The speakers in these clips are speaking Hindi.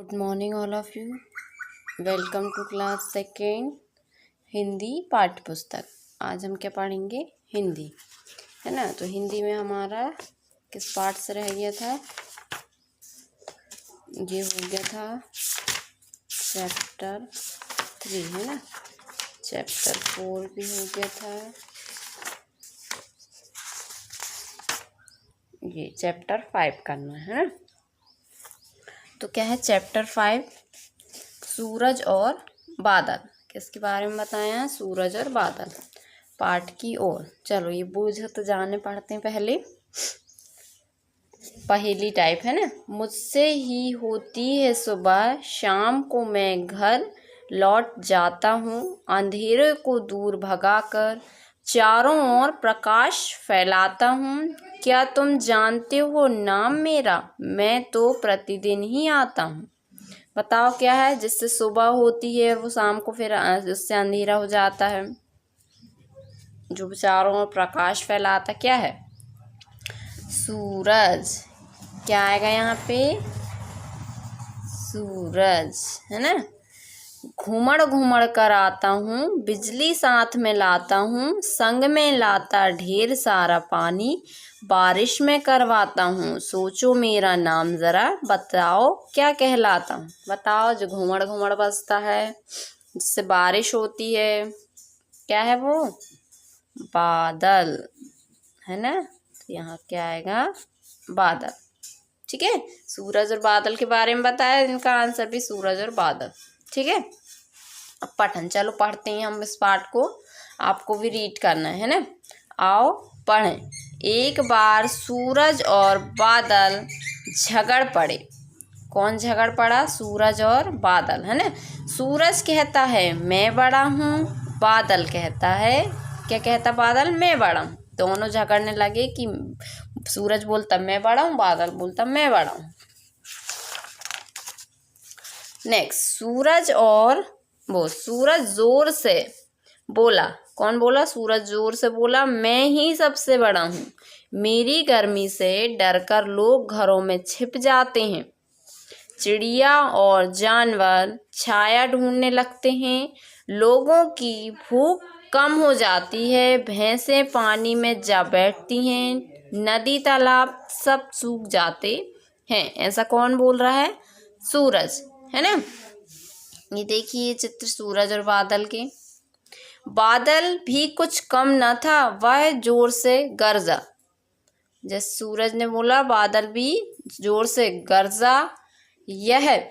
Good morning all of you. Welcome to class second Hindi पाठ्य पुस्तक। आज हम क्या पढ़ेंगे? हिंदी, है ना। तो हिंदी में हमारा किस पाठ से रह गया था? ये हो गया था चैप्टर 3, है ना। चैप्टर 4 भी हो गया था, ये चैप्टर 5 करना है ना। तो क्या है चैप्टर 5? सूरज और बादल। किसके बारे में बताया? सूरज और बादल। पाठ की ओर चलो, ये बूझ जाने पढ़ते हैं। पहले पहेली टाइप है ना। मुझसे ही होती है सुबह, शाम को मैं घर लौट जाता हूँ, अंधेरे को दूर भगाकर चारों ओर प्रकाश फैलाता हूँ। क्या तुम जानते हो नाम मेरा? मैं तो प्रतिदिन ही आता हूँ। बताओ क्या है जिससे सुबह होती है और वो शाम को फिर उससे अंधेरा हो जाता है, जो चारों ओर प्रकाश फैलाता। क्या है? सूरज। क्या आएगा यहाँ पे? सूरज, है ना। घूमड़ घूमड़ कर आता हूँ, बिजली साथ में लाता हूँ, संग में लाता ढेर सारा पानी, बारिश में करवाता हूँ। सोचो मेरा नाम जरा, बताओ क्या कहलाता हूँ। बताओ, जो घूमड़ घूमड़ बजता है जिससे बारिश होती है, क्या है वो? बादल, है ना। तो यहाँ क्या आएगा? बादल। ठीक है, सूरज और बादल के बारे में बताया, इनका आंसर भी सूरज और बादल। ठीक है, अब पठन चलो पढ़ते हैं हम इस पाठ को। आपको भी रीड करना है ना। आओ पढ़ें। एक बार सूरज और बादल झगड़ पड़े। कौन झगड़ पड़ा? सूरज और बादल, है ना। सूरज कहता है मैं बड़ा हूँ, बादल कहता है, क्या कहता बादल? मैं बड़ा हूँ। दोनों झगड़ने लगे कि सूरज बोलता मैं बड़ा हूँ, बादल बोलता मैं बड़ा हूँ। नेक्स्ट, सूरज जोर से बोला। कौन बोला? सूरज जोर से बोला, मैं ही सबसे बड़ा हूँ। मेरी गर्मी से डरकर लोग घरों में छिप जाते हैं। चिड़िया और जानवर छाया ढूंढने लगते हैं। लोगों की भूख कम हो जाती है। भैंसें पानी में जा बैठती हैं। नदी तालाब सब सूख जाते हैं। ऐसा कौन बोल रहा है? सूरज, है ना। ये देखिए ये चित्र सूरज और बादल के। बादल भी कुछ कम न था, वह जोर से गरजा। जैसे सूरज ने बोला, बादल भी जोर से गरजा, यह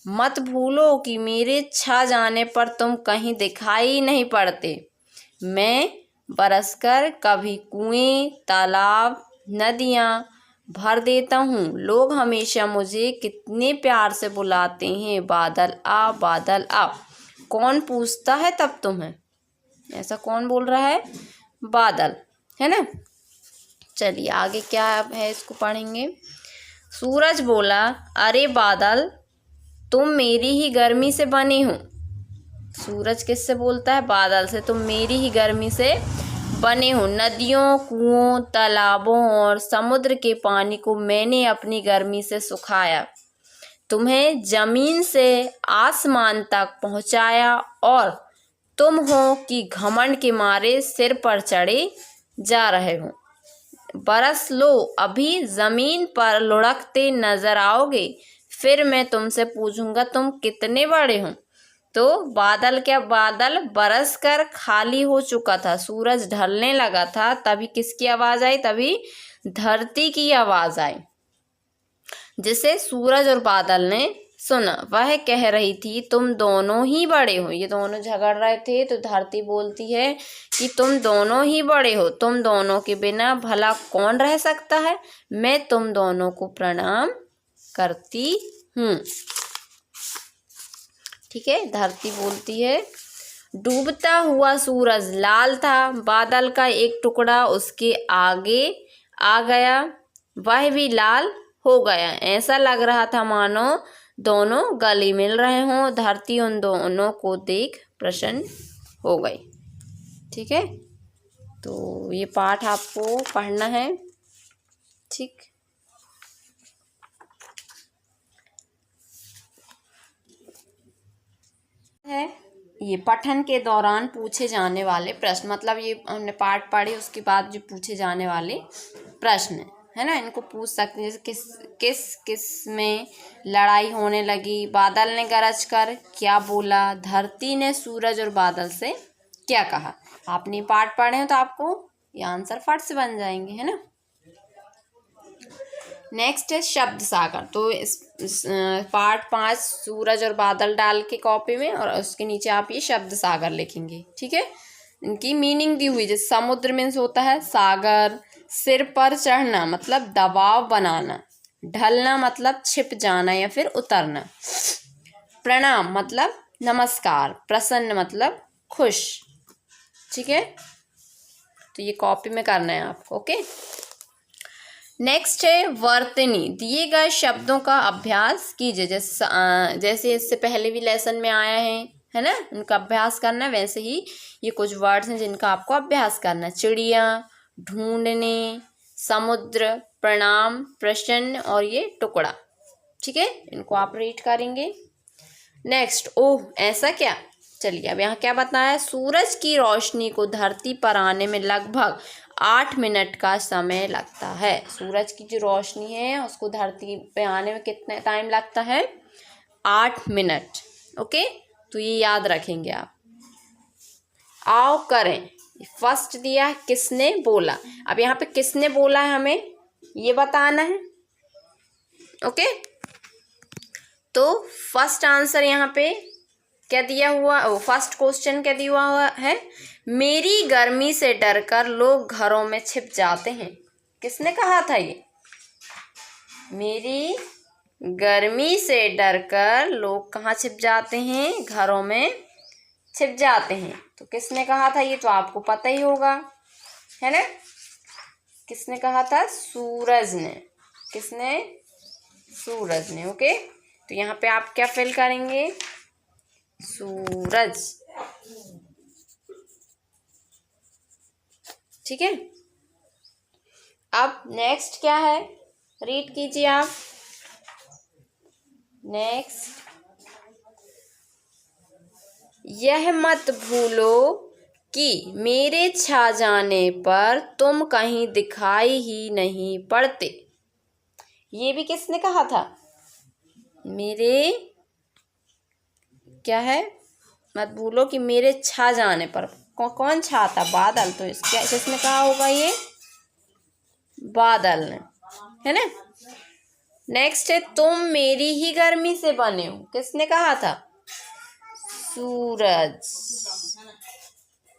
मत भूलो कि मेरे छा जाने पर तुम कहीं दिखाई नहीं पड़ते। मैं बरसकर कभी कुएं, तालाब, नदियाँ भर देता हूँ। लोग हमेशा मुझे कितने प्यार से बुलाते हैं, बादल आ, बादल आ। कौन पूछता है तब तुम्हें? ऐसा कौन बोल रहा है? बादल, है ना। चलिए आगे क्या है, इसको पढ़ेंगे। सूरज बोला, अरे बादल, तुम मेरी ही गर्मी से बने हो। सूरज किससे बोलता है? बादल से। तुम मेरी ही गर्मी से बने हो। नदियों, कुओं, तालाबों और समुद्र के पानी को मैंने अपनी गर्मी से सुखाया, तुम्हें जमीन से आसमान तक पहुंचाया, और तुम हो कि घमंड के मारे सिर पर चढ़े जा रहे हो। बरस लो, अभी जमीन पर लुढ़कते नजर आओगे, फिर मैं तुमसे पूछूंगा तुम कितने बड़े हो। तो बादल क्या? बादल बरस कर खाली हो चुका था, सूरज ढलने लगा था, तभी किसकी आवाज आई? तभी धरती की आवाज आई, जिसे सूरज और बादल ने सुना। वह कह रही थी तुम दोनों ही बड़े हो। ये दोनों झगड़ रहे थे, तो धरती बोलती है कि तुम दोनों ही बड़े हो, तुम दोनों के बिना भला कौन रह सकता है। मैं तुम दोनों को प्रणाम करती हूँ। ठीक है, धरती बोलती है। डूबता हुआ सूरज लाल था, बादल का एक टुकड़ा उसके आगे आ गया, वह भी लाल हो गया। ऐसा लग रहा था मानो दोनों गले मिल रहे हों। धरती उन दोनों को देख प्रसन्न हो गई। ठीक है, तो ये पाठ आपको पढ़ना है। ठीक, ये पठन के दौरान पूछे जाने वाले प्रश्न, मतलब ये हमने पाठ पढ़े उसके बाद जो पूछे जाने वाले प्रश्न है ना, इनको पूछ सकते हैं। जैसे किस किस में लड़ाई होने लगी, बादल ने गरज कर क्या बोला, धरती ने सूरज और बादल से क्या कहा। आपने पाठ पढ़े हो तो आपको ये आंसर फट से बन जाएंगे, है ना। नेक्स्ट है शब्द सागर। तो इस पार्ट 5 सूरज और बादल डाल के कॉपी में, और उसके नीचे आप ये शब्द सागर लिखेंगे, ठीक है। इनकी मीनिंग दी हुई, जैसे समुद्र मीन्स होता है सागर, सिर पर चढ़ना मतलब दबाव बनाना, ढलना मतलब छिप जाना या फिर उतरना, प्रणाम मतलब नमस्कार, प्रसन्न मतलब खुश, ठीक है। तो ये कॉपी में करना है आपको, ओके। नेक्स्ट है वर्तनी। दिए गए शब्दों का अभ्यास कीजिए, जैसे इससे पहले भी लेसन में आया है ना, उनका अभ्यास करना है। वैसे ही ये कुछ वर्ड्स हैं जिनका आपको अभ्यास करना है। चिड़िया, ढूंढने, समुद्र, प्रणाम, प्रसन्न और ये टुकड़ा, ठीक है। इनको आप रीड करेंगे। नेक्स्ट, ओह ऐसा क्या। चलिए अब यहाँ क्या बताया, सूरज की रोशनी को धरती पर आने में लगभग 8 मिनट का समय लगता है। सूरज की जो रोशनी है उसको धरती पे आने में कितना टाइम लगता है, 8 मिनट, ओके। तो ये याद रखेंगे आप। आओ करें, फर्स्ट दिया किसने बोला। अब यहाँ पे किसने बोला है हमें ये बताना है, ओके। तो फर्स्ट आंसर यहाँ पे क्या दिया हुआ, फर्स्ट क्वेश्चन क्या दिया हुआ है, मेरी गर्मी से डरकर लोग घरों में छिप जाते हैं। किसने कहा था ये, मेरी गर्मी से डरकर लोग कहाँ छिप जाते हैं, घरों में छिप जाते हैं। तो किसने कहा था ये तो आपको पता ही होगा, है ना। किसने कहा था, सूरज ने। किसने, सूरज ने, ओके। तो यहाँ पे आप क्या फिल करेंगे, सूरज, ठीक है। अब नेक्स्ट क्या है, रीड कीजिए आप। नेक्स्ट, यह मत भूलो कि मेरे छा जाने पर तुम कहीं दिखाई ही नहीं पड़ते। ये भी किसने कहा था, मेरे क्या है, मत भूलो कि मेरे छा जाने पर, कौन छा था, बादल। तो इसका किसने कहा होगा, ये बादल ने, है ना। नेक्स्ट है तुम मेरी ही गर्मी से बने हो। किसने कहा था, सूरज,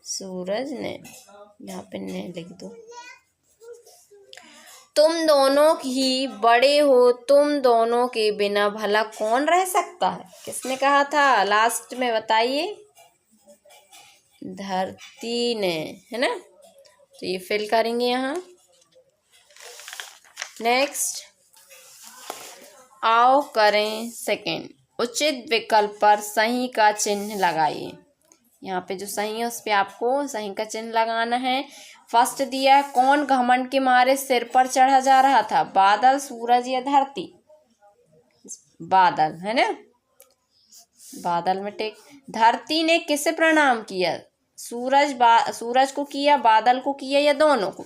सूरज ने। यहाँ पे ने लिख दो। तुम दोनों ही बड़े हो, तुम दोनों के बिना भला कौन रह सकता है। किसने कहा था, लास्ट में बताइए, धरती ने, है ना। तो ये फिल करेंगे यहाँ। नेक्स्ट, आओ करें सेकेंड। उचित विकल्प पर सही का चिन्ह लगाइए। यहाँ पे जो सही है उस पे आपको सही का चिन्ह लगाना है। फर्स्ट दिया है, कौन घमंड के मारे सिर पर चढ़ा जा रहा था, बादल, सूरज या धरती। बादल, है ना, बादल में टिक। धरती ने किसे प्रणाम किया, सूरज को किया, बादल को किया या दोनों को।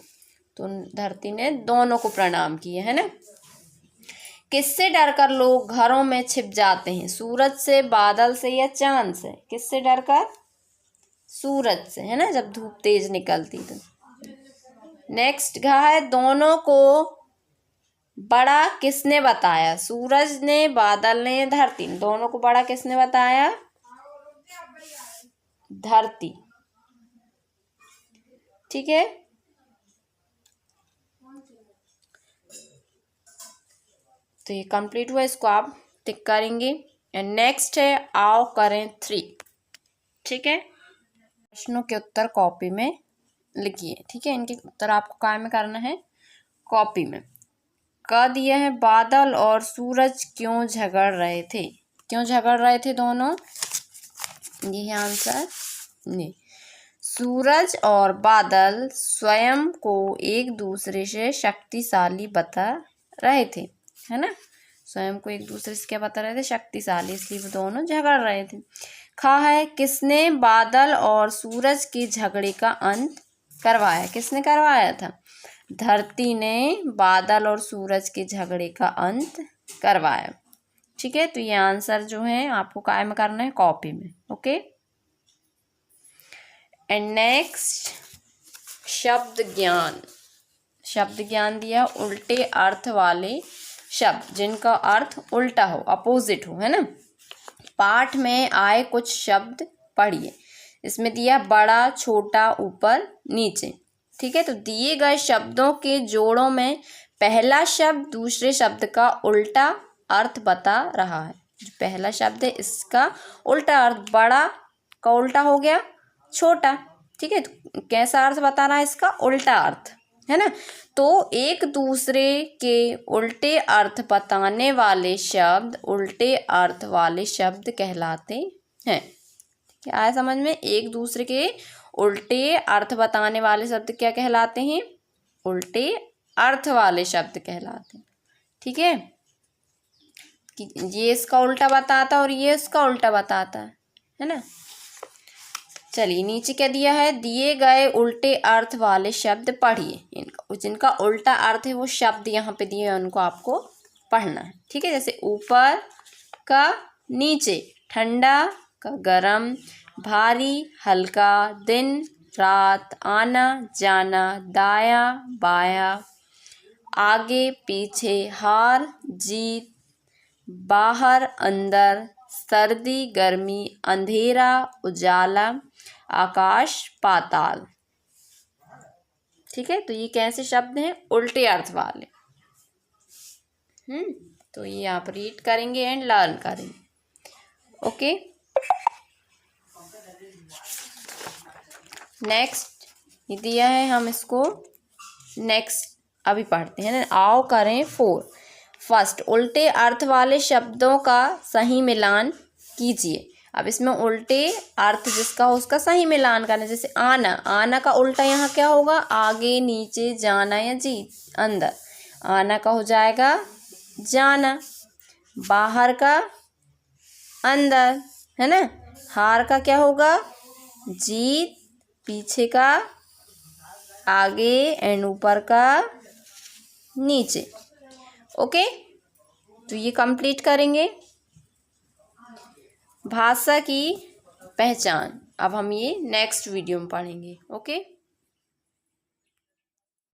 तो धरती ने दोनों को प्रणाम किया, है ना। किससे डरकर लोग घरों में छिप जाते हैं, सूरज से, बादल से या चांद से। किससे डरकर, सूरज से, है ना, जब धूप तेज निकलती तो। नेक्स्ट है, दोनों को बड़ा किसने बताया, सूरज ने, बादल ने, धरती ने। दोनों को बड़ा किसने बताया, धरती, ठीक है। तो ये कंप्लीट हुआ, इसको आप टिक करेंगे। एंड नेक्स्ट है, आओ करें 3, ठीक है। प्रश्नों के उत्तर कॉपी में लिखिए, ठीक है। इनके उत्तर आपको काय में करना है, कॉपी में। क दिया है, बादल और सूरज क्यों झगड़ रहे थे। क्यों झगड़ रहे थे दोनों, ये आंसर नहीं। सूरज और बादल स्वयं को एक दूसरे से शक्तिशाली बता रहे थे, है ना। स्वयं को एक दूसरे से क्या बता रहे थे, शक्तिशाली, इसलिए वो दोनों झगड़ रहे थे। खा है, किसने बादल और सूरज के झगड़े का अंत करवाया? किसने करवाया था? धरती ने बादल और सूरज के झगड़े का अंत करवाया। ठीक है, तो ये आंसर जो है आपको काय में करना है, कॉपी में। ओके, एंड नेक्स्ट शब्द ज्ञान। शब्द ज्ञान दिया, उल्टे अर्थ वाले शब्द जिनका अर्थ उल्टा हो, अपोजिट हो, है ना। पाठ में आए कुछ शब्द पढ़िए। इसमें दिया बड़ा, छोटा, ऊपर, नीचे। ठीक है, तो दिए गए शब्दों के जोड़ों में पहला शब्द दूसरे शब्द का उल्टा अर्थ बता रहा है। जो पहला शब्द है इसका उल्टा अर्थ, बड़ा का उल्टा हो गया छोटा। ठीक है, तो कैसा अर्थ बता रहा है इसका? उल्टा अर्थ, है ना। तो एक दूसरे के उल्टे अर्थ बताने वाले शब्द उल्टे अर्थ वाले शब्द कहलाते हैं। क्या आया समझ में? एक दूसरे के उल्टे अर्थ बताने वाले शब्द क्या कहलाते हैं? उल्टे अर्थ वाले शब्द कहलाते हैं। ठीक है, कि ये इसका उल्टा बताता और ये इसका उल्टा बताता है ना। चलिए, नीचे क्या दिया है? दिए गए उल्टे अर्थ वाले शब्द पढ़िए। इनका जिनका उल्टा अर्थ है वो शब्द यहाँ पे दिए हैं, उनको आपको पढ़ना है। ठीक है, जैसे ऊपर का नीचे, ठंडा का गरम, भारी हल्का, दिन रात, आना जाना, दाया बाया, आगे पीछे, हार जीत, बाहर अंदर, सर्दी गर्मी, अंधेरा उजाला, आकाश पाताल। ठीक है, तो ये कैसे शब्द हैं? उल्टे अर्थ वाले। तो ये आप रीड करेंगे एंड लर्न करेंगे। ओके, नेक्स्ट ये दिया है, हम इसको नेक्स्ट अभी पढ़ते हैं ना। आओ करें 4। फर्स्ट, उल्टे अर्थ वाले शब्दों का सही मिलान कीजिए। अब इसमें उल्टे अर्थ जिसका हो उसका सही मिलान करना। जैसे आना, आना का उल्टा यहाँ क्या होगा? आगे नीचे, जाना या जीत, अंदर। आना का हो जाएगा जाना। बाहर का अंदर, है ना। हार का क्या होगा? जीत। पीछे का आगे एंड ऊपर का नीचे। ओके, तो ये कंप्लीट करेंगे। भाषा की पहचान अब हम ये नेक्स्ट वीडियो में पढ़ेंगे। ओके।